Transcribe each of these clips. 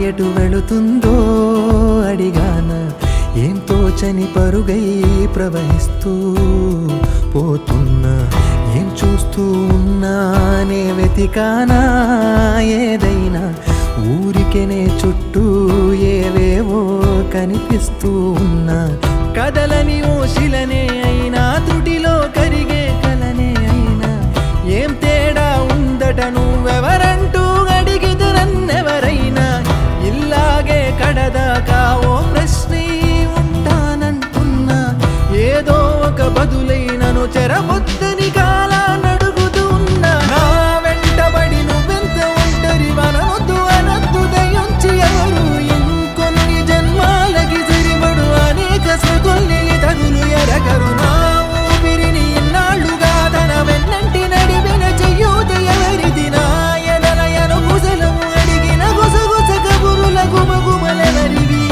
ఎటు వెళుతుందో అడిగాన ఏం తోచని పరుగై ప్రవహిస్తూ పోతున్నా ఏం చూస్తూ ఉన్నానే వెతికానా ఏదైనా ఊరికెనే చుట్టూ ఏవేవో కనిపిస్తూ ఉన్నా కదలని ఓశిలనే అయినా త్రుటిలో కరిగే కలనే అయినా ఏం తేడా ఉందట నువ్వెవరంటూ అడిగితే నన్నెవరైనా ఇల్లాగే కడదాకా ఓ ప్రశ్నే ఉంటానంటున్నా ఏదో ఒక బదులైనను చెరబొద్దని కాలానడుగుతూ ఉన్నా నా వెంటబడి నువ్వెంత ఒంటరి వనవద్దు అనద్దు దయించి ఎవరు ఇంకొన్ని జన్మాలకి సరిపడు అనేక స్మృతుల్ని తగులు ఎరగరు నా ఊపిరిని ఇన్నాళ్ళుగా తన వెన్నంటి నడిపిన చెయ్యూత ఎవరిది నా ఎదలయను కుశలము అడిగిన గుసగుస కబురుల గుమగుమలెవరివి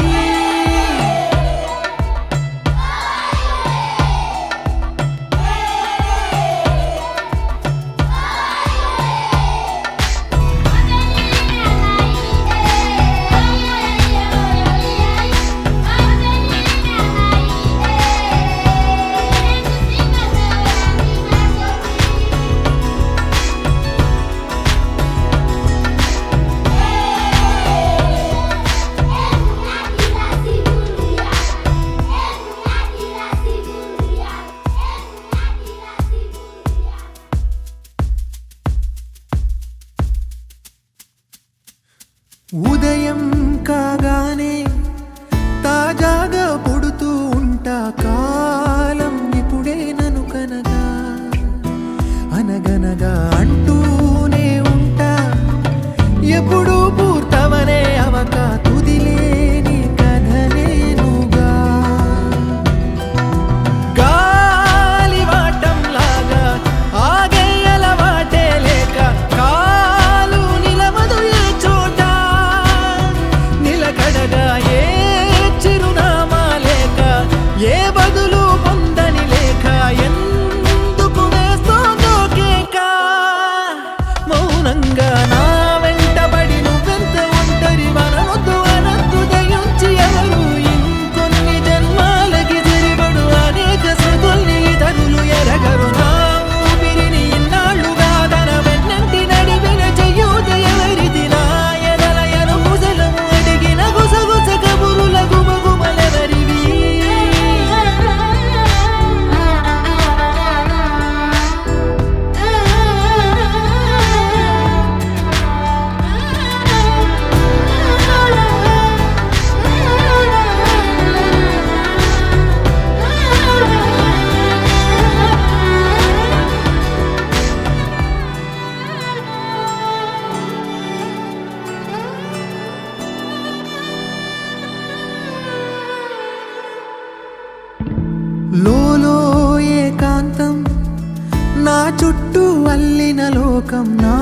ఉదయం కాగానే తాజాగా పుడుతూ ఉంటా కాలం ఇప్పుడే నను కనగా అనగనగా అంటూనే ఉంటా ఎప్పుడూ పూర్తవనే అవక తుదిలేని కథనేనుగా గాలివాటంలాగా ఆగేయల వాటే లేక కాలు నిలవదు ఏ చోట నిలకడగా ఏ చిరునామా లేక ఏ బదులు పొందని లేక ఎందుకు వేస్తోందో కేక మౌనంగా నా వెంటబడి నువ్వెంత ఒంటరి వనవద్దు అనద్దు దయించి ఎవరు ఇంకొన్ని జన్మాలకి సరిపడు అనేక స్మృతుల్ని తగులు ఎరగరు నా ఊపిరిని ఇన్నాళ్ళుగా తన వెన్నంటి నడిపిన చెయ్యూత ఎవరిది నా ఎదలయను కుశలము అడిగిన గుసగుస కబురుల గుమగుమలెవరివి లోలో ఏకాంతం నా చుట్టూ అల్లిన లోకం నా